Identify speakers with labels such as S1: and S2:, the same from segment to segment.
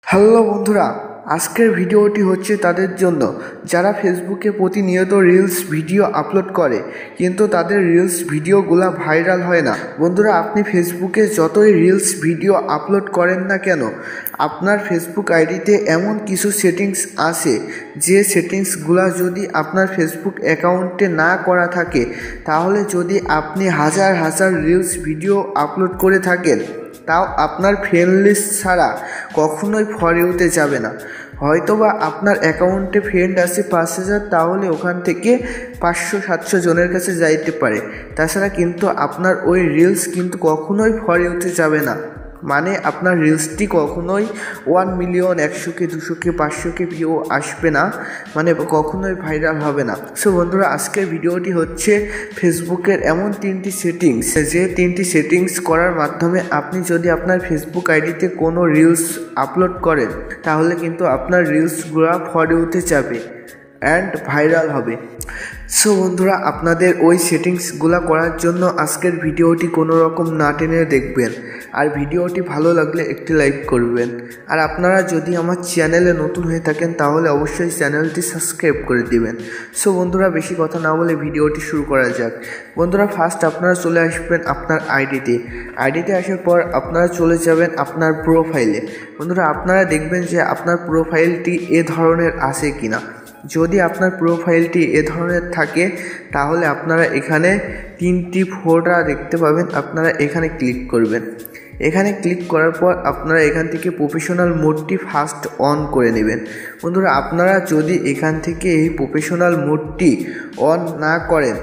S1: Hello বন্ধুরা, আজকের ভিডিওটি হচ্ছে তাদের জন্য যারা ফেসবুকে প্রতিনিয়ত রিলস ভিডিও আপলোড করে কিন্তু তাদের রিলস ভিডিওগুলো ভাইরাল হয় না। বন্ধুরা, আপনি ফেসবুকে যতই রিলস ভিডিও আপলোড করেন না কেন, আপনার ফেসবুক আইডিতে এমন কিছু সেটিংস আছে যে সেটিংসগুলো যদি আপনার ফেসবুক অ্যাকাউন্টে না করা থাকে, তাহলে যদি আপনি হাজার হাজার রিলস ভিডিও আপলোড করে থাকেন, তাও আপনার ফ্রেন্ড লিস্ট ছাড়া কখনোই ফর ইউতে যাবে না। হয়তোবা আপনার অ্যাকাউন্টে ফ্রেন্ড আছে 5,000, তাহলে ওখান থেকে 500-700 জনের কাছে যাইতে পারে। তাছাড়া কিন্তু আপনার ওই রিলস কিন্তু কখনোই ফর ইউতে যাবে না, মানে আপনার রিলসটি কখনোই 1 million, 100K, 200K, 500K view আসবে না, মানে কখনোই ভাইরাল হবে না। সো বন্ধুরা, আজকের ভিডিওটি হচ্ছে ফেসবুকের এমন 3টি সেটিংস, যে 3টি সেটিংস করার মাধ্যমে আপনি যদি আপনার ফেসবুক আইডিতে কোনো রিলস আপলোড করেন, তাহলে কিন্তু আপনার রিলসগুলো ফর ইউতে যাবে অ্যান্ড ভাইরাল হবে। সো বন্ধুরা, আপনাদের ওই সেটিংসগুলো করার জন্য আজকের ভিডিওটি কোনো রকম না টেনে দেখবেন, আর ভিডিওটি ভালো লাগলে একটি লাইক করবেন। আর আপনারা যদি আমার চ্যানেলে নতুন হয়ে থাকেন, তাহলে অবশ্যই চ্যানেলটি সাবস্ক্রাইব করে দিবেন। সো বন্ধুরা, বেশি কথা না বলে ভিডিওটি শুরু করা যাক। বন্ধুরা, ফার্স্ট আপনারা চলে আসবেন আপনার আইডিতে আসার পর আপনারা চলে যাবেন আপনার প্রোফাইলে। বন্ধুরা, আপনারা দেখবেন যে আপনার প্রোফাইলটি এ ধরনের আছে কিনা। যদি আপনার প্রোফাইলটি এ ধরনের থাকে, তাহলে আপনারা এখানে 3টি ফোটা দেখতে পাবেন, আপনারা এখানে ক্লিক করবেন। এখানে ক্লিক করার পর আপনারা এখান থেকে প্রফেশনাল মোডটি ফার্স্ট অন করে নেবেন। বন্ধুরা, আপনারা যদি এখান থেকে এই প্রফেশনাল মোডটি অন না করেন,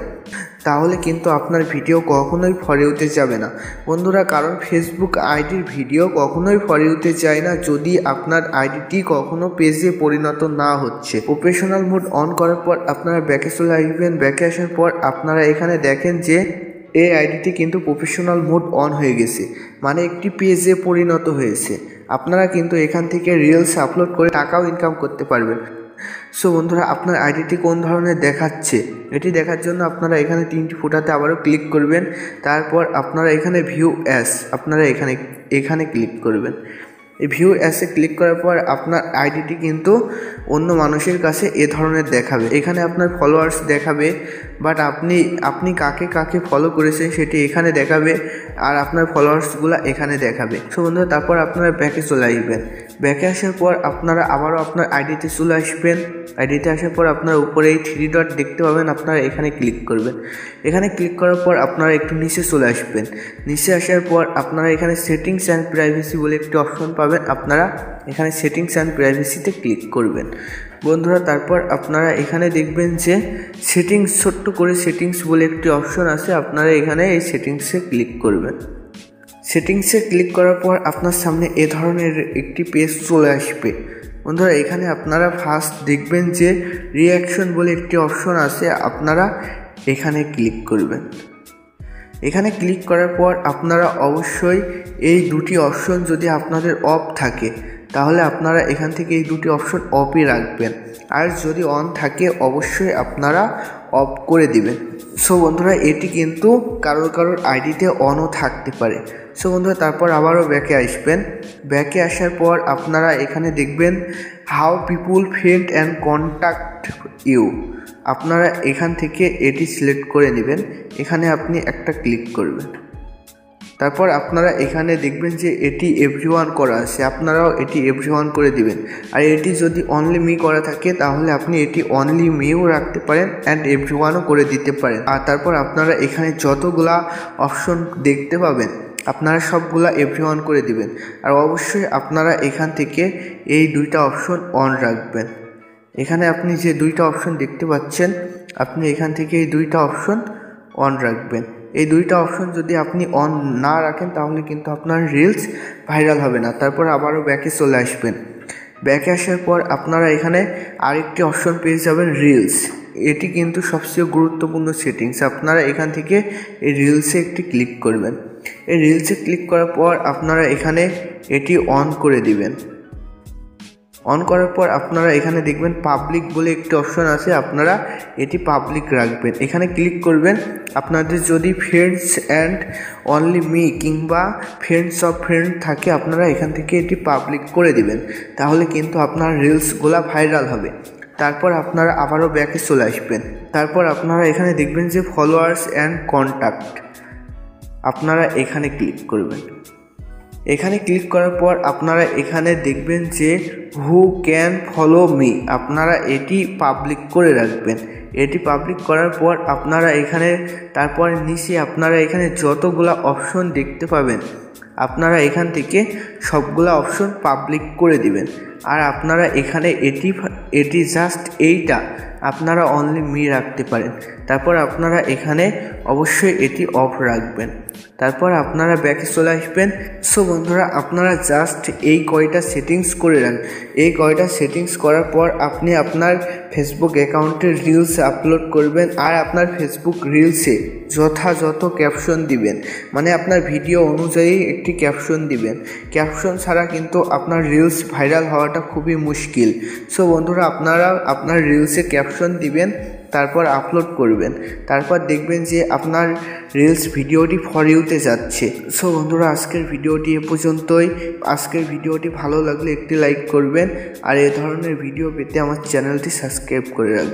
S1: তাহলে কিন্তু আপনার ভিডিও কখনোই ফর ইউতে যাবে না বন্ধুরা, কারণ ফেসবুক আইডির ভিডিও কখনোই ফর ইউতে যায় না যদি আপনার আইডিটি কখনো পেজে পরিণত না হচ্ছে। প্রফেশনাল মোড অন করার পর আপনারা ব্যাকে চলে আসবেন। ব্যাকে আসার পর আপনারা এখানে দেখেন যে এই আইডিটি কিন্তু প্রফেশনাল মোড অন হয়ে গেছে, মানে একটি পেজে পরিণত হয়েছে। আপনারা কিন্তু এখান থেকে রিলস আপলোড করে টাকাও ইনকাম করতে পারবেন। সো বন্ধুরা, আপনার আইডিটি কোন ধরনের দেখাচ্ছে এটি দেখার জন্য আপনারা এখানে 3টি ফোটাতে আবারও ক্লিক করবেন। তারপর আপনারা এখানে ভিউ অ্যাস, আপনারা এখানে ক্লিক করবেন। এই ভিউ অ্যাসে ক্লিক করার পর আপনার আইডিটি কিন্তু অন্য মানুষের কাছে এ ধরনের দেখাবে। এখানে আপনার ফলোয়ার্স দেখাবে, বাট আপনি কাকে কাকে ফলো করেছেন সেটি এখানে দেখাবে, আর আপনার ফলোয়ার্সগুলো এখানে দেখাবে। সো বন্ধুরা, তারপর আপনারা ব্যাকে চলে আসবেন। ব্যাকে আসার পর আপনারা আবারও আপনার আইডিতে চলে আসবেন। আইডিতে আসার পর আপনার উপরে এই 3 ডট দেখতে পাবেন, আপনারা এখানে ক্লিক করবেন। এখানে ক্লিক করার পর আপনারা একটু নিচে চলে আসবেন। নিচে আসার পর আপনারা এখানে সেটিংস অ্যান্ড প্রাইভেসি বলে একটি অপশন পাবেন, আপনারা এখানে সেটিংস অ্যান্ড প্রাইভেসিতে ক্লিক করবেন। বন্ধুরা, তারপর আপনারা এখানে দেখবেন যে সেটিংস, ছোট্ট করে সেটিংস বলে একটি অপশন আছে, আপনারা এখানে এই সেটিংসে ক্লিক করবেন। সেটিংসে ক্লিক করার পর আপনার সামনে এ ধরনের একটি পেজ চলে আসবে। বন্ধুরা, এখানে আপনারা ফার্স্ট দেখবেন যে রিঅ্যাকশন বলে একটি অপশন আছে, আপনারা এখানে ক্লিক করবেন। এখানে ক্লিক করার পর আপনারা অবশ্যই এই 2টি অপশন যদি আপনাদের অফ থাকে, তাহলে আপনারা এখান থেকে এই 2টি অপশন অফই রাখবেন, আর যদি অন থাকে অবশ্যই আপনারা অফ করে দিবেন। সো বন্ধুরা, এটি কিন্তু কারোর আইডিতে অনও থাকতে পারে। সো বন্ধুরা, তারপর আবারও ব্যাকে আসবেন। ব্যাকে আসার পর আপনারা এখানে দেখবেন how people friend and contact you, আপনারা এখান থেকে এটি সিলেক্ট করে নেবেন। এখানে আপনি একটা ক্লিক করবেন। তারপর আপনারা এখানে দেখবেন যে এটি এভরিওয়ান করা আছে, আপনারাও এটি এভরিওয়ান করে দিবেন। আর এটি যদি অনলি মি করা থাকে, তাহলে আপনি এটি অনলি মিও রাখতে পারেন অ্যান্ড এভরিওয়ানও করে দিতে পারেন। আর তারপর আপনারা এখানে যতগুলা অপশন দেখতে পাবেন, আপনারা সবগুলা এভরিওয়ান করে দিবেন। আর অবশ্যই আপনারা এখান থেকে এই 2টা অপশন অন রাখবেন। এখানে আপনি যে 2টা অপশন দেখতে পাচ্ছেন, আপনি এখান থেকে এই 2টা অপশন অন রাখবেন। এই 2টা অপশন যদি আপনি অন না রাখেন, তাহলে কিন্তু আপনার রিলস ভাইরাল হবে না। তারপর আবারও ব্যাকে চলে আসবেন। ব্যাকে আসার পর আপনারা এখানে আরেকটি অপশন পেয়ে যাবেন, রিলস। এটি কিন্তু সবচেয়ে গুরুত্বপূর্ণ সেটিংস, আপনারা এখান থেকে এই রিলসে একটি ক্লিক করবেন। এই রিলসে ক্লিক করার পর আপনারা এখানে এটি অন করে দিবেন। অন করার পর আপনারা এখানে দেখবেন পাবলিক বলে একটি অপশন আছে, আপনারা এটি পাবলিক রাখবেন। এখানে ক্লিক করবেন। আপনাদের যদি ফ্রেন্ডস অ্যান্ড অনলি মি কিংবা ফ্রেন্ডস অফ ফ্রেন্ড থাকে, আপনারা এখান থেকে এটি পাবলিক করে দিবেন, তাহলে কিন্তু আপনার রিলসগুলো ভাইরাল হবে। তারপর আপনারা আবারও ব্যাকে চলে আসবেন। তারপর আপনারা এখানে দেখবেন যে ফলোয়ার্স অ্যান্ড কন্ট্যাক্ট, আপনারা এখানে ক্লিক করবেন। এখানে ক্লিক করার পর আপনারা এখানে দেখবেন যে হু ক্যান ফলো মি, আপনারা এটি পাবলিক করে রাখবেন। এটি পাবলিক করার পর আপনারা এখানে তারপর নিচে আপনারা এখানে যতগুলা অপশন দেখতে পাবেন, আপনারা এখান থেকে সবগুলা অপশন পাবলিক করে দিবেন। আর আপনারা এখানে এটি জাস্ট এইটা আপনারা অনলি মি রাখতে পারেন। তারপর আপনারা এখানে অবশ্যই এটি অফ রাখবেন। তারপর আপনারা ব্যাকে চলে আসবেন। সো বন্ধুরা, আপনারা জাস্ট এই কয়টা সেটিংস করে রাখবেন। এই কয়টা সেটিংস করার পর আপনি আপনার ফেসবুক অ্যাকাউন্টে রিলস আপলোড করবেন। আর আপনার ফেসবুক রিলসে যথাযথ ক্যাপশন দিবেন, মানে আপনার ভিডিও অনুযায়ী একটি ক্যাপশন দিবেন। ক্যাপশন ছাড়া কিন্তু আপনার রিলস ভাইরাল হওয়াটা খুবই মুশকিল। সো বন্ধুরা, আপনারা আপনার রিলসে ক্যাপশন দিবেন, তারপর আপলোড করবেন। তারপর দেখবেন যে আপনার রিলস ভিডিওটি ফর ইউতে যাচ্ছে। সো বন্ধুরা, আজকের ভিডিওটি এ পর্যন্তই। আজকের ভিডিওটি ভালো লাগলে একটি লাইক করবেন, আর এ ধরনের ভিডিও পেতে আমার চ্যানেলটি সাবস্ক্রাইব করে রাখবেন।